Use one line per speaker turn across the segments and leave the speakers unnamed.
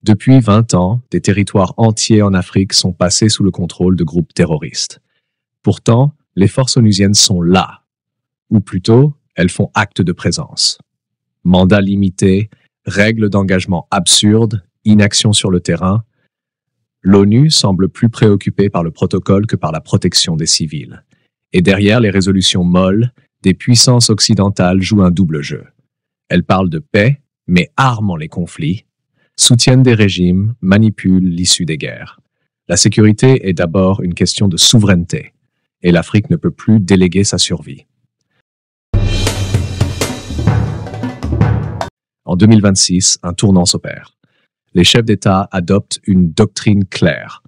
Depuis 20 ans, des territoires entiers en Afrique sont passés sous le contrôle de groupes terroristes. Pourtant, les forces onusiennes sont là, ou plutôt, elles font acte de présence. Mandats limités, règles d'engagement absurdes, inaction sur le terrain. L'ONU semble plus préoccupée par le protocole que par la protection des civils. Et derrière les résolutions molles, des puissances occidentales jouent un double jeu. Elles parlent de paix, mais arment les conflits, soutiennent des régimes, manipulent l'issue des guerres. La sécurité est d'abord une question de souveraineté, et l'Afrique ne peut plus déléguer sa survie. En 2026, un tournant s'opère. Les chefs d'État adoptent une doctrine claire,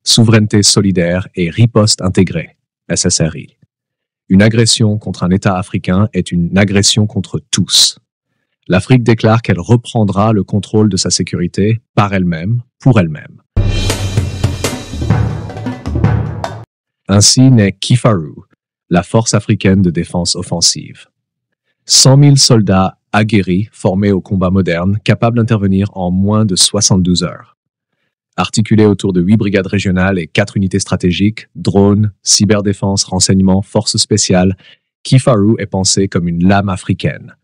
souveraineté solidaire et riposte intégrée, SSRI. Une agression contre un État africain est une agression contre tous. L'Afrique déclare qu'elle reprendra le contrôle de sa sécurité par elle-même, pour elle-même. Ainsi naît KIFARU, la force africaine de défense offensive. 100 000 soldats aguerris, formés au combat moderne, capables d'intervenir en moins de 72 heures. Articulés autour de 8 brigades régionales et 4 unités stratégiques, drones, cyberdéfense, renseignements, forces spéciales, KIFARU est pensé comme une lame africaine.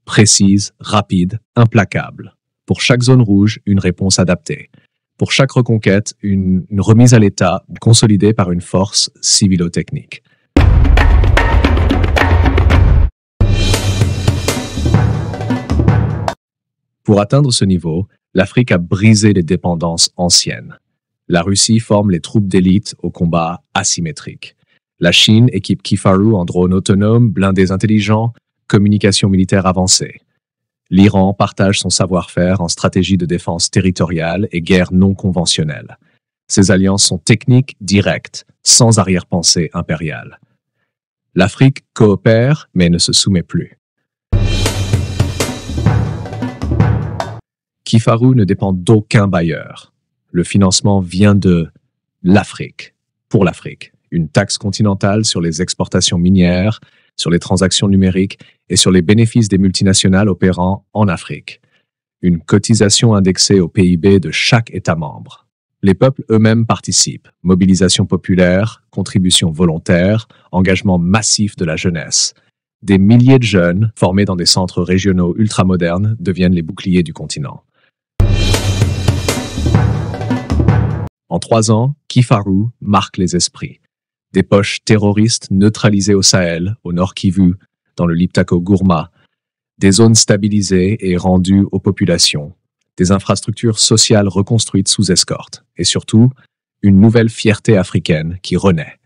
Précise, rapide, implacable. Pour chaque zone rouge, une réponse adaptée. Pour chaque reconquête, une remise à l'état consolidée par une force civilo-technique. Pour atteindre ce niveau, l'Afrique a brisé les dépendances anciennes. La Russie forme les troupes d'élite au combat asymétrique. La Chine équipe KIFARU en drones autonomes, blindés intelligents, communication militaire avancée. L'Iran partage son savoir-faire en stratégie de défense territoriale et guerre non conventionnelle. Ces alliances sont techniques, directes, sans arrière-pensée impériale. L'Afrique coopère, mais ne se soumet plus. KIFARU ne dépend d'aucun bailleur. Le financement vient de l'Afrique, pour l'Afrique. Une taxe continentale sur les exportations minières, sur les transactions numériques et sur les bénéfices des multinationales opérant en Afrique. Une cotisation indexée au PIB de chaque État membre. Les peuples eux-mêmes participent. Mobilisation populaire, contribution volontaire, engagement massif de la jeunesse. Des milliers de jeunes, formés dans des centres régionaux ultramodernes, deviennent les boucliers du continent. En 3 ans, KIFARU marque les esprits. Des poches terroristes neutralisées au Sahel, au Nord Kivu, dans le Liptako-Gourma, des zones stabilisées et rendues aux populations, des infrastructures sociales reconstruites sous escorte, et surtout, une nouvelle fierté africaine qui renaît.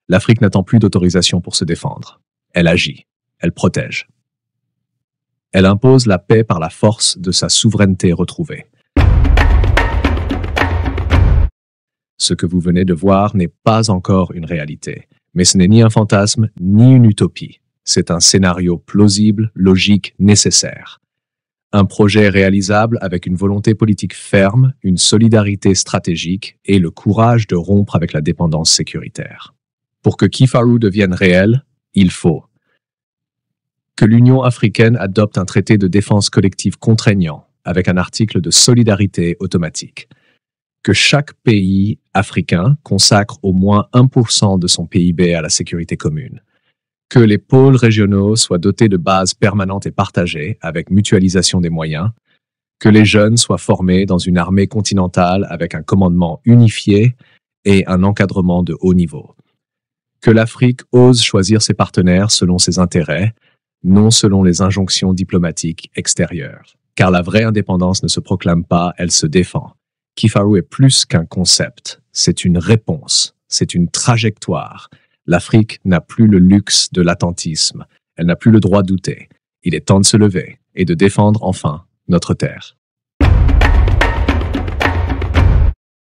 L'Afrique n'attend plus d'autorisation pour se défendre. Elle agit, elle protège. Elle impose la paix par la force de sa souveraineté retrouvée. Ce que vous venez de voir n'est pas encore une réalité, mais ce n'est ni un fantasme ni une utopie. C'est un scénario plausible, logique, nécessaire. Un projet réalisable avec une volonté politique ferme, une solidarité stratégique et le courage de rompre avec la dépendance sécuritaire. Pour que KIFARU devienne réel, il faut que l'Union africaine adopte un traité de défense collective contraignant avec un article de solidarité automatique. Que chaque pays africain consacre au moins 1% de son PIB à la sécurité commune. Que les pôles régionaux soient dotés de bases permanentes et partagées avec mutualisation des moyens. Que les jeunes soient formés dans une armée continentale avec un commandement unifié et un encadrement de haut niveau. Que l'Afrique ose choisir ses partenaires selon ses intérêts, non selon les injonctions diplomatiques extérieures. Car la vraie indépendance ne se proclame pas, elle se défend. KIFARU est plus qu'un concept, c'est une réponse, c'est une trajectoire. L'Afrique n'a plus le luxe de l'attentisme, elle n'a plus le droit de douter. Il est temps de se lever et de défendre enfin notre terre.